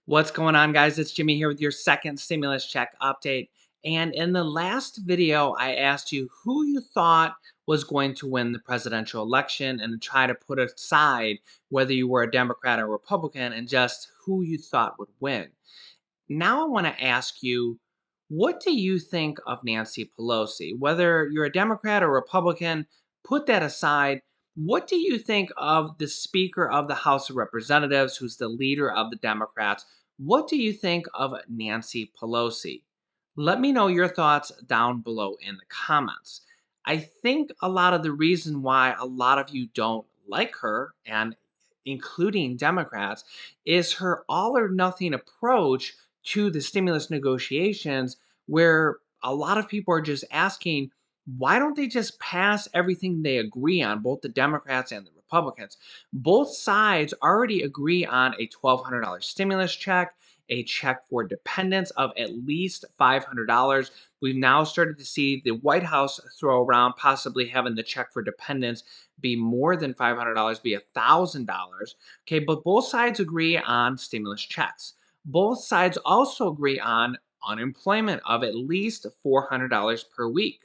What's going on, guys? It's Jimmy here with your second stimulus check update. And in the last video, I asked you who you thought was going to win the presidential election and try to put aside whether you were a Democrat or Republican and just who you thought would win. Now I want to ask you, what do you think of Nancy Pelosi? Whether you're a Democrat or Republican, put that aside. What do you think of the Speaker of the House of Representatives, who's the leader of the Democrats? What do you think of Nancy Pelosi? Let me know your thoughts down below in the comments. I think a lot of the reason why a lot of you don't like her, and including Democrats, is her all or nothing approach to the stimulus negotiations, where a lot of people are just asking, why don't they just pass everything they agree on, both the Democrats and the Republicans? Both sides already agree on a $1,200 stimulus check, a check for dependents of at least $500. We've now started to see the White House throw around possibly having the check for dependents be more than $500, be $1,000. Okay, but both sides agree on stimulus checks. Both sides also agree on unemployment of at least $400 per week.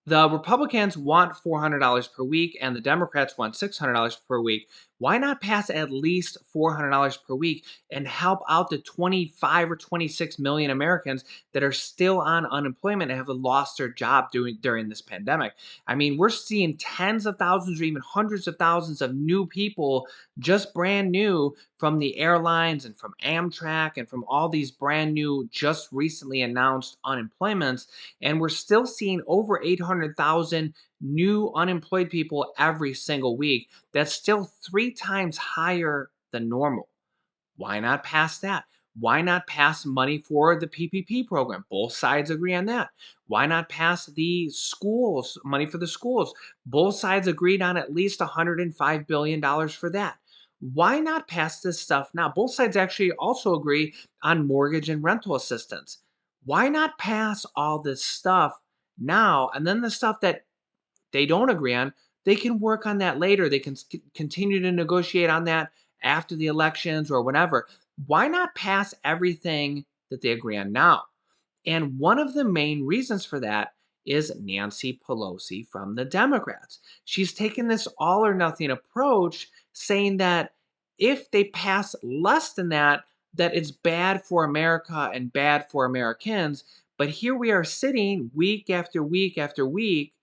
The Republicans want $400 per week and the Democrats want $600 per week. Why not pass at least $400 per week and help out the 25 or 26 million Americans that are still on unemployment and have lost their job during this pandemic? I mean, we're seeing tens of thousands or even hundreds of thousands of new people, just brand new, from the airlines and from Amtrak and from all these brand new, just recently announced unemployments. And we're still seeing over 800,000 new unemployed people every single week. That's still 3 times higher than normal. Why not pass that? Why not pass money for the PPP program? Both sides agree on that. Why not pass the schools, money for the schools? Both sides agreed on at least $105 billion for that. Why not pass this stuff now? Both sides actually also agree on mortgage and rental assistance. Why not pass all this stuff now? And then the stuff that they don't agree on, they can work on that later. They can continue to negotiate on that after the elections or whatever. Why not pass everything that they agree on now? And one of the main reasons for that is Nancy Pelosi from the Democrats. She's taken this all or nothing approach, saying that if they pass less than that, that it's bad for America and bad for Americans. But here we are sitting week after week after week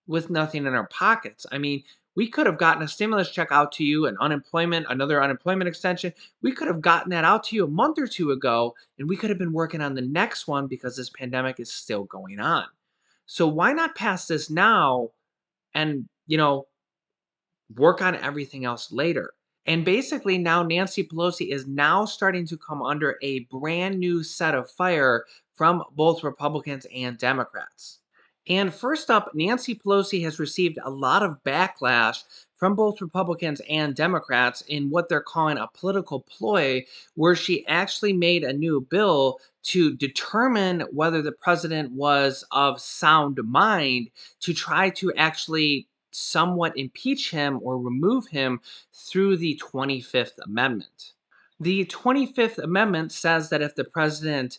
with nothing in our pockets. I mean, we could have gotten a stimulus check out to you, another unemployment extension. We could have gotten that out to you a month or two ago, and we could have been working on the next one because this pandemic is still going on. So why not pass this now and, work on everything else later? And basically now Nancy Pelosi is now starting to come under a brand new set of fire from both Republicans and Democrats. And first up, Nancy Pelosi has received a lot of backlash from both Republicans and Democrats in what they're calling a political ploy, where she actually made a new bill to determine whether the president was of sound mind, to try to actually somewhat impeach him or remove him through the 25th Amendment. The 25th Amendment says that if the president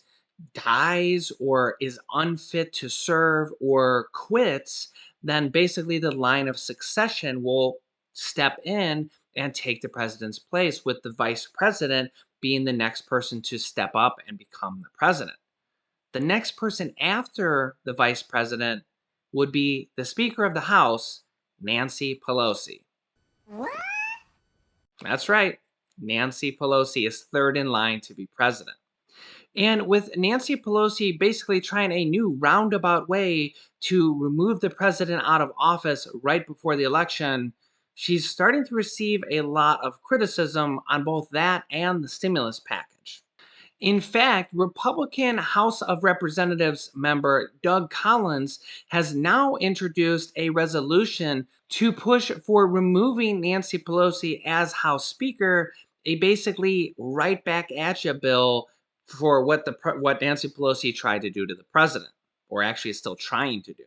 dies or is unfit to serve or quits, then basically the line of succession will step in and take the president's place, with the vice president being the next person to step up and become the president. The next person after the vice president would be the Speaker of the House, Nancy Pelosi. What? That's right. Nancy Pelosi is third in line to be president. And with Nancy Pelosi basically trying a new roundabout way to remove the president out of office right before the election, she's starting to receive a lot of criticism on both that and the stimulus package. In fact, Republican House of Representatives member Doug Collins has now introduced a resolution to push for removing Nancy Pelosi as House Speaker, a basically right back at you bill for what Nancy Pelosi tried to do to the president, or actually is still trying to do.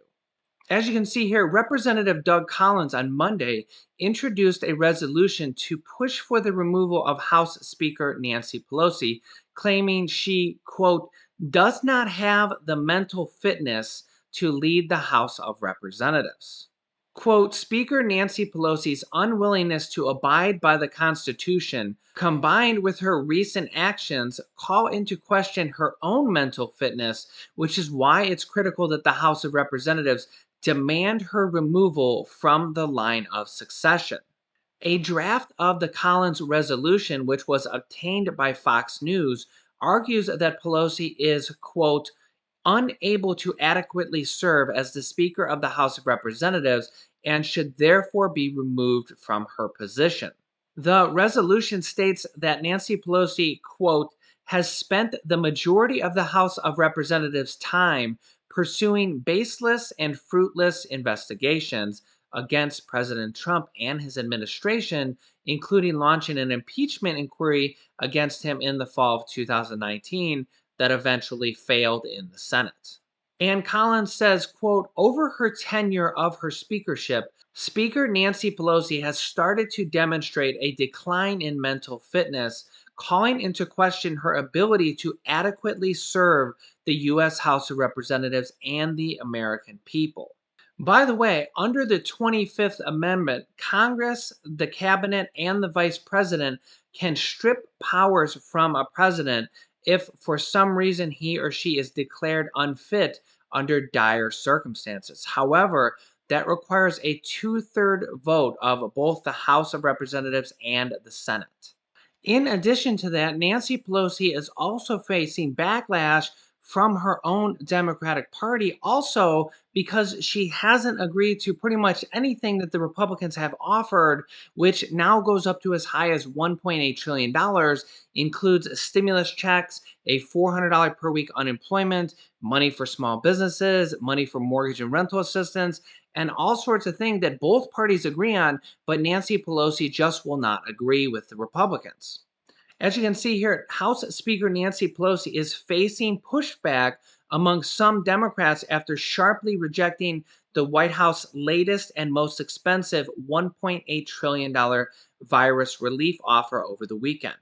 As you can see here, Representative Doug Collins on Monday introduced a resolution to push for the removal of House Speaker Nancy Pelosi, claiming she, quote, does not have the mental fitness to lead the House of Representatives. Quote, Speaker Nancy Pelosi's unwillingness to abide by the Constitution, combined with her recent actions, call into question her own mental fitness, which is why it's critical that the House of Representatives demand her removal from the line of succession. A draft of the Collins resolution, which was obtained by Fox News, argues that Pelosi is, quote, unable to adequately serve as the Speaker of the House of Representatives and should therefore be removed from her position. The resolution states that Nancy Pelosi, quote, has spent the majority of the House of Representatives' time pursuing baseless and fruitless investigations against President Trump and his administration, including launching an impeachment inquiry against him in the fall of 2019 that eventually failed in the Senate. And Collins says, quote, over her tenure of her speakership, Speaker Nancy Pelosi has started to demonstrate a decline in mental fitness, calling into question her ability to adequately serve the U.S. House of Representatives and the American people. By the way, under the 25th Amendment, Congress, the cabinet, and the vice president can strip powers from a president if for some reason he or she is declared unfit under dire circumstances. However, that requires a two-third vote of both the House of Representatives and the Senate. In addition to that, Nancy Pelosi is also facing backlash from her own Democratic Party, also because she hasn't agreed to pretty much anything that the Republicans have offered, which now goes up to as high as $1.8 trillion, includes stimulus checks, a $400 per week unemployment, money for small businesses, money for mortgage and rental assistance, and all sorts of things that both parties agree on, but Nancy Pelosi just will not agree with the Republicans. As you can see here, House Speaker Nancy Pelosi is facing pushback among some Democrats after sharply rejecting the White House's latest and most expensive $1.8 trillion virus relief offer over the weekend.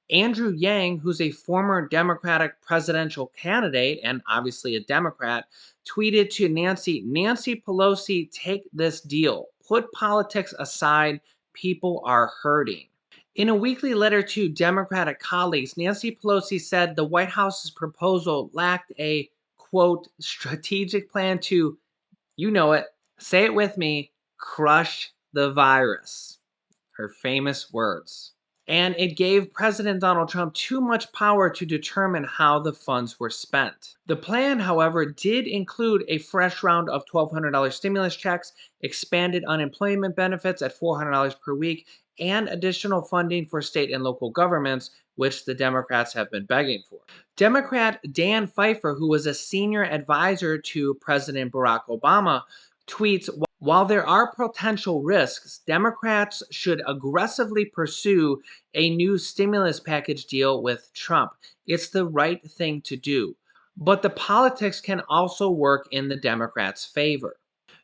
Andrew Yang, who's a former Democratic presidential candidate and obviously a Democrat, tweeted to Nancy Pelosi, take this deal. Put politics aside. People are hurting. In a weekly letter to Democratic colleagues, Nancy Pelosi said the White House's proposal lacked a, quote, strategic plan to, you know it, say it with me, crush the virus. Her famous words. And it gave President Donald Trump too much power to determine how the funds were spent. The plan, however, did include a fresh round of $1,200 stimulus checks, expanded unemployment benefits at $400 per week, and additional funding for state and local governments, which the Democrats have been begging for. Democrat Dan Pfeiffer, who was a senior advisor to President Barack Obama, tweets, while there are potential risks, Democrats should aggressively pursue a new stimulus package deal with Trump. It's the right thing to do. But the politics can also work in the Democrats' favor.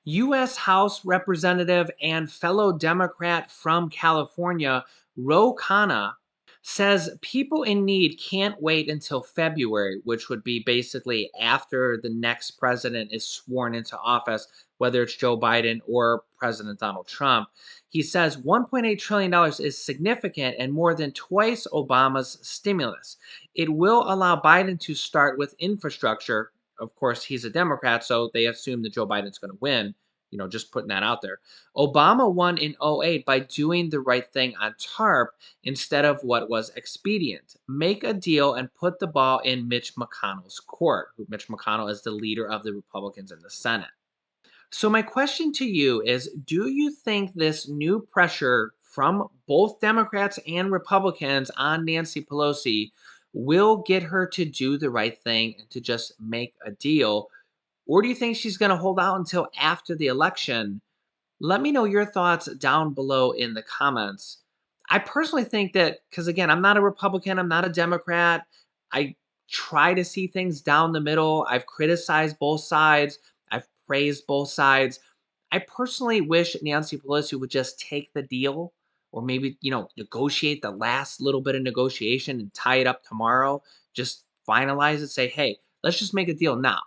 U.S. House Representative and fellow Democrat from California, Ro Khanna, says people in need can't wait until February, which would be basically after the next president is sworn into office, whether it's Joe Biden or President Donald Trump. He says $1.8 trillion is significant and more than twice Obama's stimulus. It will allow Biden to start with infrastructure. Of course, he's a Democrat, so they assume that Joe Biden's going to win. Just putting that out there. Obama won in 2008 by doing the right thing on TARP instead of what was expedient. Make a deal and put the ball in Mitch McConnell's court. Mitch McConnell is the leader of the Republicans in the Senate. So my question to you is, do you think this new pressure from both Democrats and Republicans on Nancy Pelosi will get her to do the right thing and to just make a deal? Or do you think she's going to hold out until after the election? Let me know your thoughts down below in the comments. I personally think that, because again, I'm not a Republican, I'm not a Democrat. I try to see things down the middle. I've criticized both sides, I've praised both sides. I personally wish Nancy Pelosi would just take the deal, or maybe, negotiate the last little bit of negotiation and tie it up tomorrow. Just finalize it, say, hey, let's just make a deal now.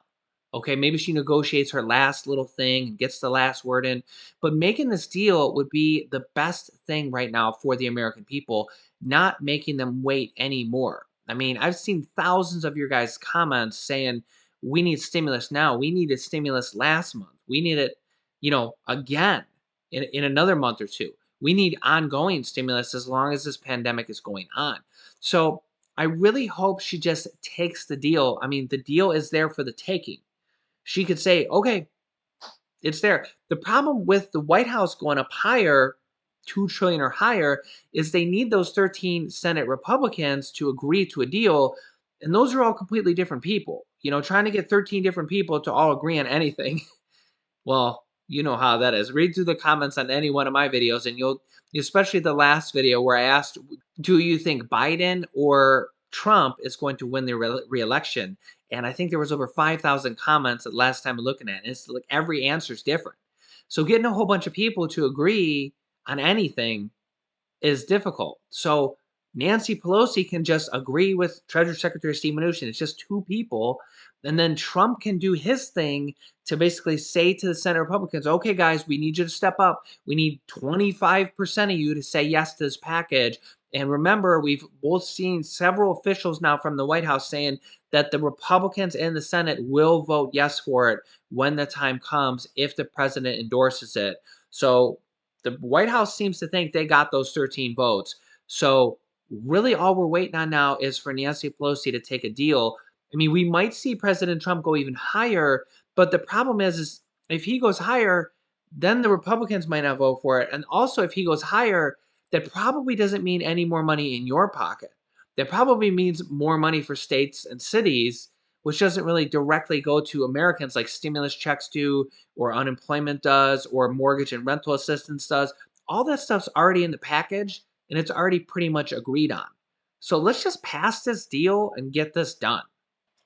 Okay, maybe she negotiates her last little thing and gets the last word in. But making this deal would be the best thing right now for the American people, not making them wait anymore. I mean, I've seen thousands of your guys' comments saying, we need stimulus now. We needed stimulus last month. We need it, again in another month or two. We need ongoing stimulus as long as this pandemic is going on. So I really hope she just takes the deal. I mean, the deal is there for the taking. She could say, okay, it's there. The problem with the White House going up higher, 2 trillion or higher, is they need those 13 Senate Republicans to agree to a deal. And those are all completely different people. Trying to get 13 different people to all agree on anything. Well, you know how that is. Read through the comments on any one of my videos, and especially the last video where I asked, do you think Biden or Trump is going to win the re-election? And I think there was over 5,000 comments the last time I'm looking at it. It's like every answer is different. So getting a whole bunch of people to agree on anything is difficult. So Nancy Pelosi can just agree with Treasury Secretary Steve Mnuchin. It's just two people. And then Trump can do his thing to basically say to the Senate Republicans, okay, guys, we need you to step up. We need 25% of you to say yes to this package. And remember, we've both seen several officials now from the White House saying that the Republicans in the Senate will vote yes for it when the time comes if the president endorses it. So the White House seems to think they got those 13 votes. So really all we're waiting on now is for Nancy Pelosi to take a deal. I mean, we might see President Trump go even higher, but the problem is if he goes higher, then the Republicans might not vote for it. And also if he goes higher, that probably doesn't mean any more money in your pocket. That probably means more money for states and cities, which doesn't really directly go to Americans like stimulus checks do, or unemployment does, or mortgage and rental assistance does. All that stuff's already in the package and it's already pretty much agreed on. So let's just pass this deal and get this done.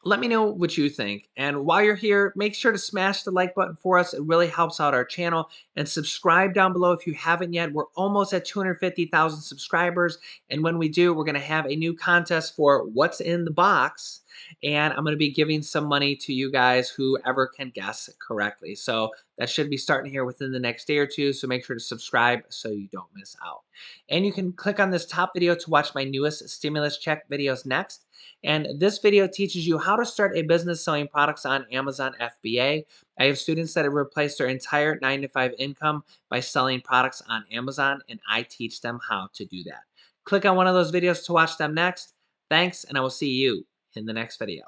Let me know what you think. And while you're here, make sure to smash the like button for us. It really helps out our channel. And subscribe down below if you haven't yet. We're almost at 250,000 subscribers. And when we do, we're going to have a new contest for what's in the box. And I'm going to be giving some money to you guys, whoever can guess correctly. So that should be starting here within the next day or two. So make sure to subscribe so you don't miss out. And you can click on this top video to watch my newest stimulus check videos next. And this video teaches you how to start a business selling products on Amazon FBA. I have students that have replaced their entire 9-to-5 income by selling products on Amazon, and I teach them how to do that. Click on one of those videos to watch them next. Thanks, and I will see you in the next video.